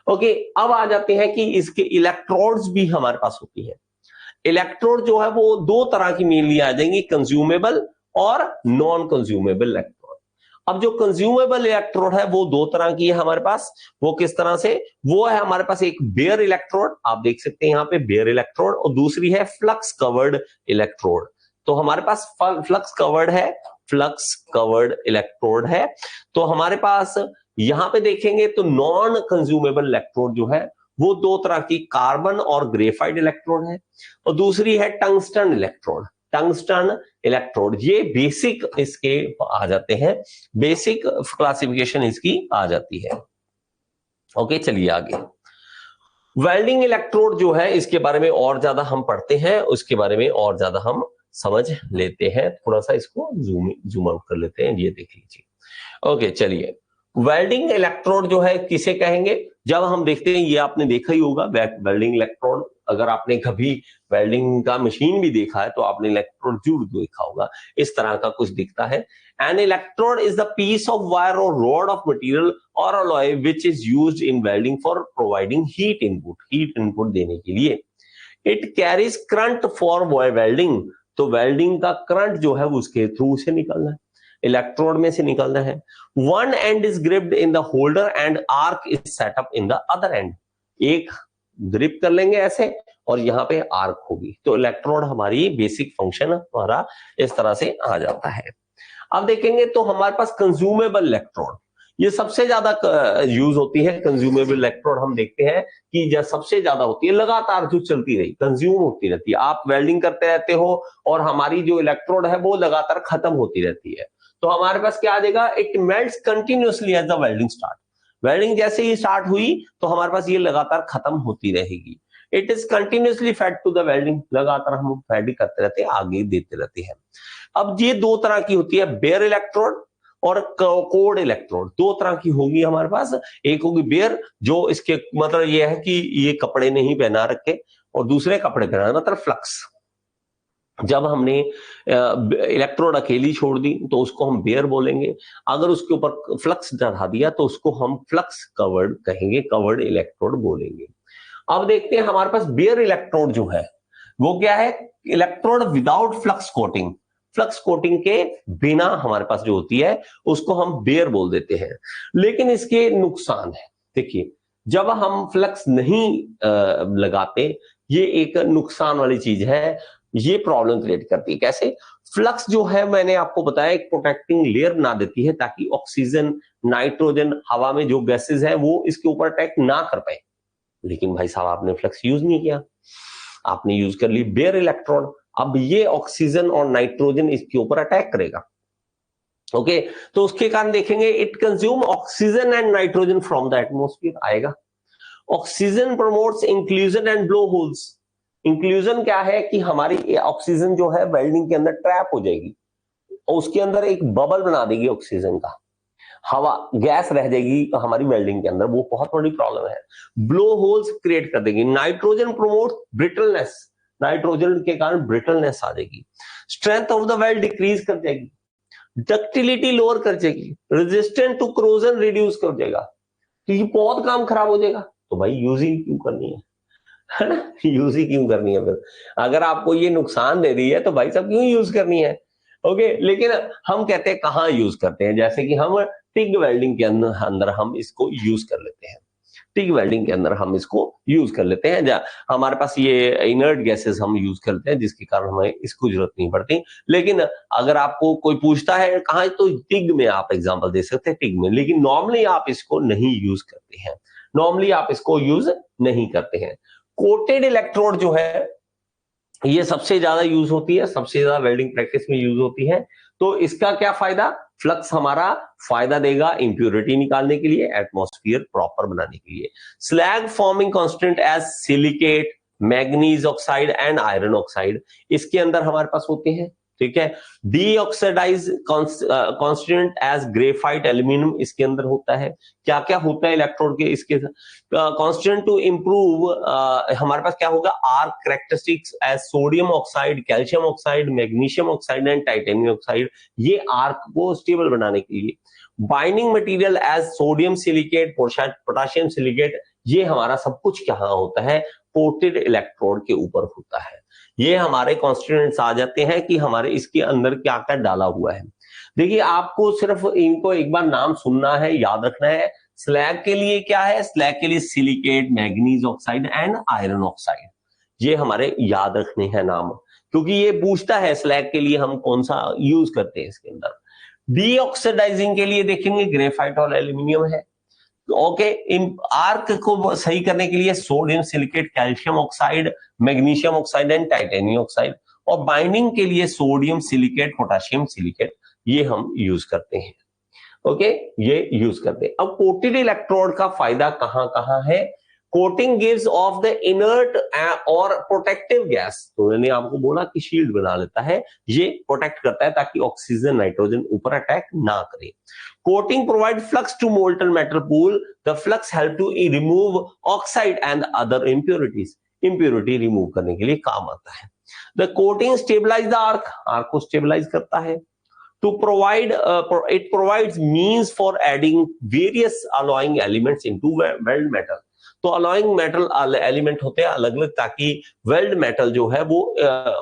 Okay, अब आ जाते हैं कि इसके इलेक्ट्रोड्स भी हमारे पास होती है। इलेक्ट्रोड जो है वो दो तरह की मेनली आ जाएंगी, कंज्यूमेबल और नॉन कंज्यूमेबल इलेक्ट्रोड। अब जो कंज्यूमेबल इलेक्ट्रोड है वो दो तरह की है हमारे पास। वो किस तरह से? वो है हमारे पास एक बेयर इलेक्ट्रोड, आप देख सकते हैं यहां पे बेयर इलेक्ट्रोड, और दूसरी है फ्लक्स कवर्ड इलेक्ट्रोड। तो हमारे पास फ्लक्स कवर्ड है, फ्लक्स कवर्ड इलेक्ट्रोड है। तो हमारे पास यहां पे देखेंगे तो नॉन कंज्यूमेबल इलेक्ट्रोड जो है वो दो तरह की, कार्बन और ग्रेफाइट इलेक्ट्रोड है, और दूसरी है टंगस्टन इलेक्ट्रोड। टंगस्टन इलेक्ट्रोड, ये बेसिक इसके आ जाते हैं, बेसिक क्लासिफिकेशन इसकी आ जाती है। ओके, चलिए आगे। वेल्डिंग इलेक्ट्रोड जो है इसके बारे में और ज्यादा हम पढ़ते हैं, उसके बारे में और ज्यादा हम समझ लेते हैं। थोड़ा सा इसको जूम आउट कर लेते हैं, ये देख लीजिए। ओके, चलिए। वेल्डिंग इलेक्ट्रोड जो है किसे कहेंगे? जब हम देखते हैं, ये आपने देखा ही होगा वेल्डिंग इलेक्ट्रोड, अगर आपने कभी वेल्डिंग का मशीन भी देखा है तो आपने इलेक्ट्रोड जरूर देखा होगा, इस तरह का कुछ दिखता है। An electrode is the piece of wire और रॉड ऑफ मटेरियल और alloy which is used in welding for providing heat input देने के लिए। It carries current for welding, तो वेल्डिंग का करंट जो है उसके थ्रू से निकलना है, इलेक्ट्रोड में से निकलना है। One and is gripped in the holder and arc is set up in the other and. एक ग्रिप कर लेंगे ऐसे और यहाँ पे आर्क होगी, तो इलेक्ट्रोड हमारी बेसिक फंक्शन हमारा इस तरह से आ जाता है। अब देखेंगे तो हमारे पास कंज्यूमेबल इलेक्ट्रोड, ये सबसे ज्यादा यूज होती है। कंज्यूमेबल इलेक्ट्रोड हम देखते हैं कि जब सबसे ज्यादा होती है, लगातार जो चलती रही, कंज्यूम होती रहती है, आप वेल्डिंग करते रहते हो और हमारी जो इलेक्ट्रोड है वो लगातार खत्म होती रहती है। तो हमारे पास क्या आ जाएगा? It melts continuously as the welding start. Welding जैसे ही स्टार्ट हुई तो हमारे पास ये लगातार खत्म होती रहेगी। It is continuously fed to the welding, लगातार हम फेड करते रहते हैं, आगे देते रहते हैं। अब ये दो तरह की होती है, बेयर इलेक्ट्रोड और कोड इलेक्ट्रोड, दो तरह की होगी हमारे पास। एक होगी बेयर, जो इसके मतलब ये है कि ये कपड़े नहीं पहना रखे, और दूसरे कपड़े पहना, मतलब फ्लक्स। जब हमने इलेक्ट्रोड अकेली छोड़ दी तो उसको हम बेयर बोलेंगे, अगर उसके ऊपर फ्लक्स चढ़ा दिया तो उसको हम फ्लक्स कवर्ड कहेंगे, कवर्ड इलेक्ट्रोड बोलेंगे। अब देखते हैं हमारे पास बेयर इलेक्ट्रोड जो है वो क्या है? Electrode without flux coating, flux coating के बिना हमारे पास जो होती है उसको हम बेयर बोल देते हैं। लेकिन इसके नुकसान है, देखिए, जब हम फ्लक्स नहीं लगाते, ये एक नुकसान वाली चीज है, ये प्रॉब्लम क्रिएट करती है। कैसे? फ्लक्स जो है मैंने आपको बताया एक प्रोटेक्टिंग लेयर बना देती है ताकि ऑक्सीजन, नाइट्रोजन, हवा में जो गैसेस है वो इसके ऊपर अटैक ना कर पाए। लेकिन भाई साहब आपने फ्लक्स यूज नहीं किया, आपने यूज कर ली बेयर इलेक्ट्रोड, अब ये ऑक्सीजन और नाइट्रोजन इसके ऊपर अटैक करेगा। ओके, तो उसके कारण देखेंगे it consume oxygen and nitrogen from the atmosphere आएगा। Oxygen promotes inclusion and blow holes. Inclusion क्या है कि हमारी ऑक्सीजन जो है वेल्डिंग के अंदर ट्रैप हो जाएगी और उसके अंदर एक बबल बना देगी ऑक्सीजन का, हवा गैस रह जाएगी हमारी वेल्डिंग के अंदर, वो बहुत बड़ी प्रॉब्लम है। ब्लो होल्स क्रिएट कर देगी। नाइट्रोजन प्रोमोट ब्रिटलनेस, नाइट्रोजन के कारण ब्रिटलनेस आ जाएगी। Strength of the weld decrease कर जाएगी, डक्टिलिटी लोअर कर जाएगी, रेजिस्टेंट टू क्रोजन रिड्यूस कर जाएगा। तो ये बहुत काम खराब हो जाएगा। तो भाई यूज ही क्यों करनी है ना? यूज ही क्यों करनी है फिर? अगर आपको ये नुकसान दे रही है तो भाई साहब क्यों यूज करनी है? ओके, लेकिन हम कहते हैं कहाँ यूज करते हैं, जैसे कि हम टिग वेल्डिंग के अंदर हम इसको यूज कर लेते हैं। टिग वेल्डिंग के अंदर हम इसको यूज कर लेते हैं, हमारे पास ये इनर्ट गैसेस हम यूज करते हैं जिसके कारण हमें इसको जरूरत नहीं पड़ती। लेकिन अगर आपको कोई पूछता है कहाँ, तो टिग में आप एग्जांपल दे सकते हैं, टिग में, लेकिन नॉर्मली आप इसको नहीं यूज करते हैं, नॉर्मली आप इसको यूज नहीं करते हैं। कोटेड इलेक्ट्रोड जो है ये सबसे ज्यादा यूज होती है, सबसे ज्यादा वेल्डिंग प्रैक्टिस में यूज होती है। तो इसका क्या फायदा? फ्लक्स हमारा फायदा देगा इंप्योरिटी निकालने के लिए, एटमॉस्फेयर प्रॉपर बनाने के लिए। Slag forming constant as silicate, manganese oxide and iron oxide इसके अंदर हमारे पास होते हैं, ठीक है। Deoxidize constant as graphite aluminium इसके अंदर होता है। क्या क्या होता है इलेक्ट्रोड के इसके कांस्टेंट टू इंप्रूव, हमारे पास क्या होगा? Arc characteristics as sodium oxide, calcium oxide, magnesium oxide and titanium oxide, ये आर्क को स्टेबल बनाने के लिए। Binding material as sodium silicate, potassium silicate, ये हमारा सब कुछ कहाँ होता है, कोटेड इलेक्ट्रोड के ऊपर होता है। ये हमारे कॉन्स्टिट्यूएंट्स आ जाते हैं कि हमारे इसके अंदर क्या क्या डाला हुआ है। देखिए आपको सिर्फ इनको एक बार नाम सुनना है, याद रखना है। स्लैग के लिए क्या है, स्लैग के लिए silicate, manganese oxide and iron oxide, ये हमारे याद रखने हैं नाम, क्योंकि ये पूछता है स्लैग के लिए हम कौन सा यूज करते हैं इसके अंदर। डीऑक्सीडाइजिंग के लिए देखेंगे ग्रेफाइट और एल्यूमिनियम है। ओके, इन आर्क को सही करने के लिए sodium silicate, calcium oxide, magnesium oxide and titanium oxide, और बाइंडिंग के लिए सोडियम सिलिकेट, पोटेशियम सिलिकेट, ये हम यूज करते हैं। ओके, ये यूज करते हैं। अब कोटेड इलेक्ट्रोड का फायदा कहां कहां है। Coating gives off the inert और प्रोटेक्टिव गैस, तो मैंने आपको बोला कि शील्ड बना लेता है, ये प्रोटेक्ट करता है ताकि ऑक्सीजन नाइट्रोजन ऊपर अटैक ना करे। Coating provide flux to molten metal pool, the flux help to remove oxide and other impurities, impurity remove करने के लिए काम आता है। The coating stabilize the arc, arc को स्टेबलाइज करता है। To provide, it provides means for adding various alloying elements into weld metal. तो alloying metal element होते हैं अलग अलग, ताकि weld metal जो है वो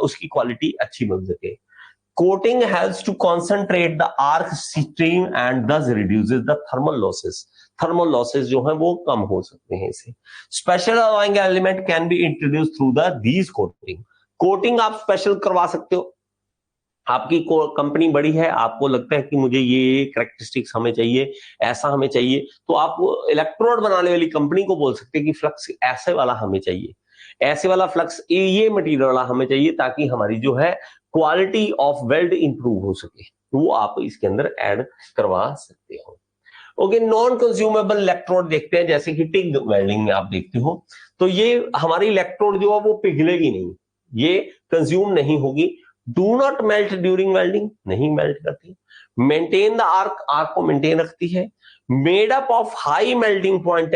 उसकी क्वालिटी अच्छी बन सके। Coating helps to concentrate the arc stream and thus reduces the thermal losses. Thermal losses जो है वो कम हो सकते हैं इसे। Special alloying element can be introduced through these coating. Coating आप स्पेशल करवा सकते हो। आपकी कंपनी बड़ी है, आपको लगता है कि मुझे ये कैरेक्टरिस्टिक्स हमें चाहिए, ऐसा हमें चाहिए, तो आप इलेक्ट्रोड बनाने वाली कंपनी को बोल सकते हैं कि फ्लक्स ऐसे वाला हमें चाहिए, ऐसे वाला फ्लक्स ये मटेरियल वाला हमें चाहिए, ताकि हमारी जो है क्वालिटी ऑफ वेल्ड इंप्रूव हो सके, वो आप इसके अंदर ऐड करवा सकते हो। ओके, नॉन कंज्यूमेबल इलेक्ट्रोड देखते हैं, जैसे कि टिग वेल्डिंग में आप देखते हो, तो ये हमारी इलेक्ट्रोड जो है वो पिघलेगी नहीं, ये कंज्यूम नहीं होगी। Do not melt during welding, नहीं मेल्ट करती। Maintain the arc, आर्क को मेंटेन रखती है। Made up of high melting point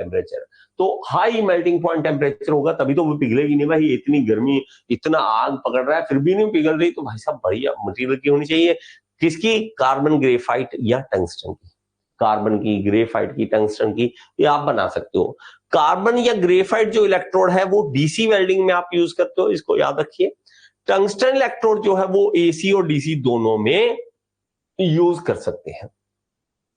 temperature, तो हाई मेल्टिंग पॉइंट टेम्परेचर होगा तभी तो वो पिघलेगी नहीं भाई, इतनी गर्मी, इतना आग पकड़ रहा है फिर भी नहीं पिघल रही, तो भाई साहब बढ़िया मटेरियल की होनी चाहिए। किसकी, कार्बन ग्रेफाइट या टंगस्टन की, कार्बन की, ग्रेफाइट की, टंगस्टन की, ये आप बना सकते हो। कार्बन या ग्रेफाइट जो इलेक्ट्रोड है वो डीसी वेल्डिंग में आप यूज करते हो, इसको याद रखिए। टंगस्टन इलेक्ट्रोड जो है वो एसी और डीसी दोनों में यूज कर सकते हैं।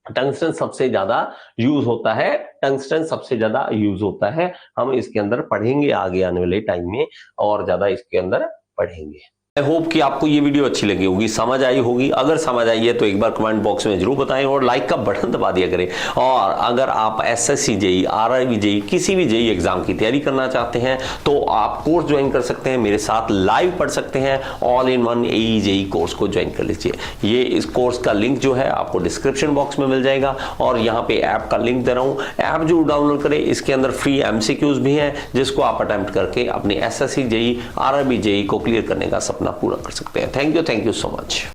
टंगस्टन सबसे ज्यादा यूज होता है, टंगस्टन सबसे ज्यादा यूज होता है, हम इसके अंदर पढ़ेंगे आगे आने वाले टाइम में, और ज्यादा इसके अंदर पढ़ेंगे। आई होप कि आपको ये वीडियो अच्छी लगी होगी, समझ आई होगी। अगर समझ आई है तो एक बार कमेंट बॉक्स में जरूर बताएं और लाइक का बटन दबा दिया करें। और अगर आप एसएससी जेई, आरआरबी जेई, किसी भी जेई एग्जाम की तैयारी करना चाहते हैं तो आप कोर्स ज्वाइन कर सकते हैं, मेरे साथ लाइव पढ़ सकते हैं। All in one AE JE course को ज्वाइन कर लीजिए। ये इस कोर्स का लिंक जो है आपको डिस्क्रिप्शन बॉक्स में मिल जाएगा, और यहाँ पे ऐप का लिंक दे रहा हूँ, ऐप जरूर डाउनलोड करें। इसके अंदर फ्री एमसीक्यूज भी हैं जिसको आप अटेम्प्ट करके अपने एसएससी जेई, आरआरबी जेई को क्लियर करने का सपना पूरा कर सकते हैं। Thank you so much.